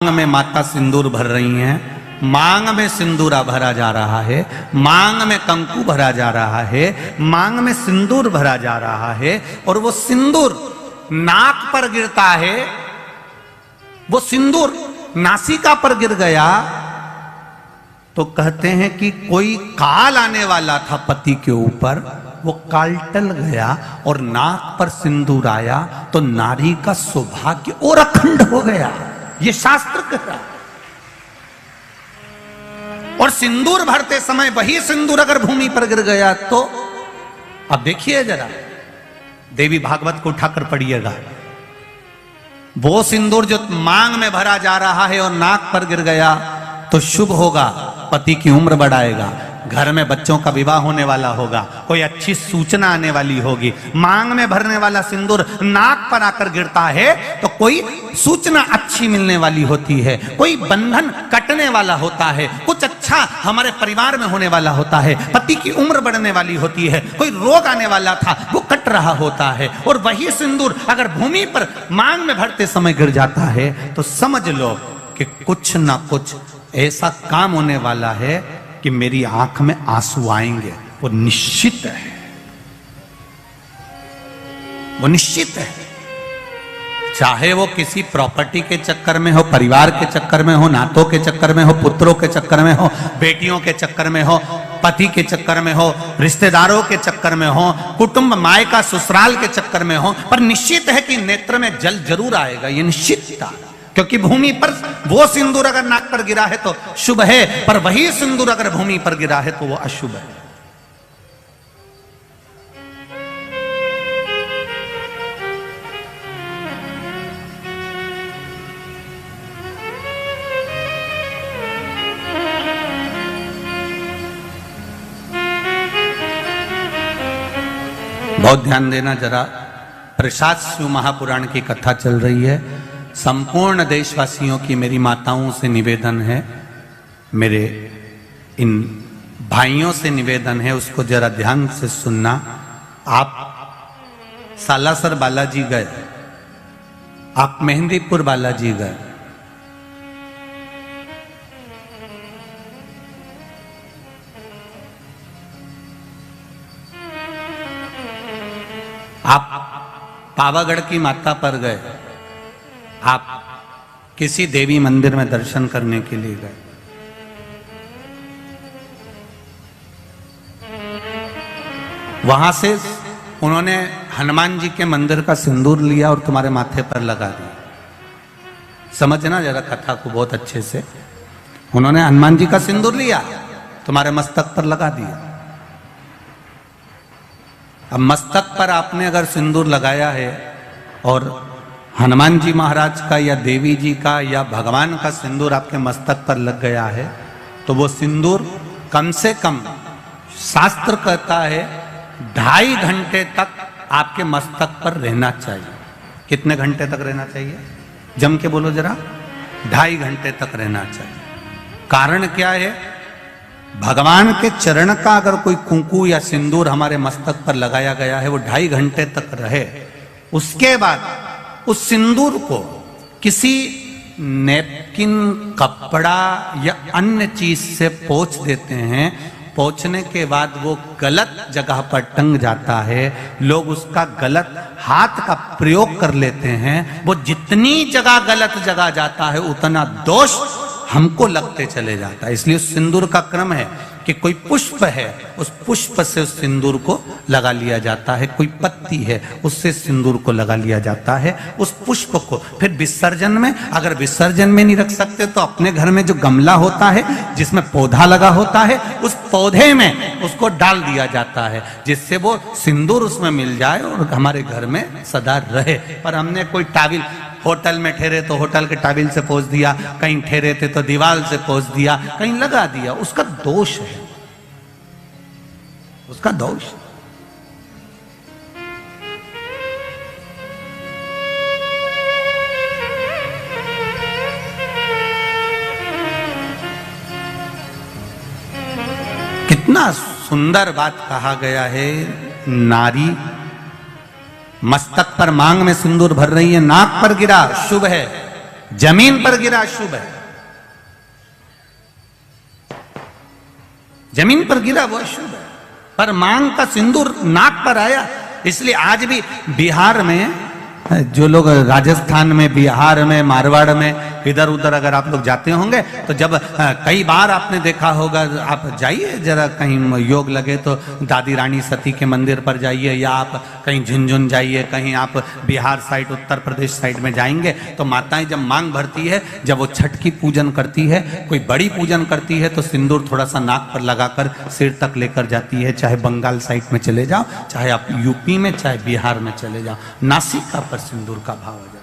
में माता सिंदूर भर रही हैं, मांग में सिंदूरा भरा जा रहा है, मांग में कंकु भरा जा रहा है, मांग में सिंदूर भरा जा रहा है। और वो सिंदूर नाक पर गिरता है, वो सिंदूर नासिका पर गिर गया तो कहते हैं कि कोई काल आने वाला था पति के ऊपर, वो काल टल गया और नाक पर सिंदूर आया तो नारी का सौभाग्य और अखंड हो गया। ये शास्त्र कह रहा है। और सिंदूर भरते समय वही सिंदूर अगर भूमि पर गिर गया तो अब देखिए जरा, देवी भागवत को उठाकर पढ़िएगा। वो सिंदूर जो मांग में भरा जा रहा है और नाक पर गिर गया तो शुभ होगा, पति की उम्र बढ़ाएगा, घर में बच्चों का विवाह होने वाला होगा, कोई अच्छी सूचना आने वाली होगी। मांग में भरने वाला सिंदूर नाक पर आकर गिरता है तो कोई सूचना अच्छी मिलने वाली होती है, कोई बंधन कटने वाला होता है, कुछ अच्छा हमारे परिवार में होने वाला होता है, पति की उम्र बढ़ने वाली होती है, कोई रोग आने वाला था वो कट रहा होता है। और वही सिंदूर अगर भूमि पर मांग में भरते समय गिर जाता है तो समझ लो कि कुछ ना कुछ ऐसा काम होने वाला है कि मेरी आंख में आंसू आएंगे। वो निश्चित है, वो निश्चित है। चाहे वो किसी प्रॉपर्टी के चक्कर में हो, परिवार के चक्कर में हो, नातों के चक्कर में हो, पुत्रों के चक्कर में हो, बेटियों के चक्कर में हो, पति के चक्कर में हो, रिश्तेदारों के चक्कर में हो, कुटुंब मायका ससुराल के चक्कर में हो, पर निश्चित है कि नेत्र में जल जरूर आएगा। ये निश्चित था, क्योंकि भूमि पर वो सिंदूर अगर नाक पर गिरा है तो शुभ है, पर वही सिंदूर अगर भूमि पर गिरा है तो वो अशुभ है। बहुत ध्यान देना जरा, प्रसाद शिव महापुराण की कथा चल रही है। संपूर्ण देशवासियों की मेरी माताओं से निवेदन है, मेरे इन भाइयों से निवेदन है, उसको जरा ध्यान से सुनना। आप सालासर बालाजी गए, आप मेहंदीपुर बालाजी गए, आप पावागढ़ की माता पर गए, आप किसी देवी मंदिर में दर्शन करने के लिए गए, वहां से उन्होंने हनुमान जी के मंदिर का सिंदूर लिया और तुम्हारे माथे पर लगा दिया। समझना जरा कथा को बहुत अच्छे से। उन्होंने हनुमान जी का सिंदूर लिया, तुम्हारे मस्तक पर लगा दिया। अब मस्तक पर आपने अगर सिंदूर लगाया है और हनुमान जी महाराज का या देवी जी का या भगवान का सिंदूर आपके मस्तक पर लग गया है तो वो सिंदूर कम से कम शास्त्र कहता है 2.5 घंटे तक आपके मस्तक पर रहना चाहिए। कितने घंटे तक रहना चाहिए? जम के बोलो जरा। 2.5 घंटे तक रहना चाहिए। कारण क्या है? भगवान के चरण का अगर कोई कुंकू या सिंदूर हमारे मस्तक पर लगाया गया है, वो 2.5 घंटे तक रहे, उसके बाद उस सिंदूर को किसी नैपकिन, कपड़ा या अन्य चीज से पोंछ देते हैं। पोंछने के बाद वो गलत जगह पर टंग जाता है, लोग उसका गलत हाथ का प्रयोग कर लेते हैं। वो जितनी जगह गलत जगह जाता है उतना दोष हमको लगते चले जाता है। इसलिए उस सिंदूर का क्रम है कि कोई पुष्प है, उस पुष्प से उस सिंदूर को लगा लिया जाता है, कोई पत्ती है उससे सिंदूर को लगा लिया जाता है, उस पुष्प को फिर विसर्जन में, अगर विसर्जन में नहीं रख सकते तो अपने घर में जो गमला होता है जिसमें पौधा लगा होता है, उस पौधे में उसको डाल दिया जाता है, जिससे वो सिंदूर उसमें मिल जाए और हमारे घर में सदा रहे। पर हमने कोई टाविल, होटल में ठहरे तो होटल के टाविल से पोंछ दिया, कहीं ठहरे थे तो दीवार से पोंछ दिया, कहीं लगा दिया, उसका दोष है, उसका दोष। कितना सुंदर बात कहा गया है। नारी मस्तक पर मांग में सिंदूर भर रही है, नाक पर गिरा शुभ है, जमीन पर गिरा शुभ है, जमीन पर गिरा वो अशुभ है, पर मांग का सिंदूर नाक पर आया। इसलिए आज भी बिहार में, जो लोग राजस्थान में, बिहार में, मारवाड़ में इधर उधर अगर आप लोग जाते होंगे तो जब कई बार आपने देखा होगा, आप जाइए जरा कहीं योग लगे तो दादी रानी सती के मंदिर पर जाइए, या आप कहीं झुंझुन जाइए, कहीं आप बिहार साइड, उत्तर प्रदेश साइड में जाएंगे तो माताएं जब मांग भरती है, जब वो छठ की पूजन करती है, कोई बड़ी पूजन करती है, तो सिंदूर थोड़ा सा नाक पर लगाकर सिर तक लेकर जाती है। चाहे बंगाल साइड में चले जाओ, चाहे आप यूपी में, चाहे बिहार में चले जाओ, नासिका पर सिंदूर का भाव हो जाए।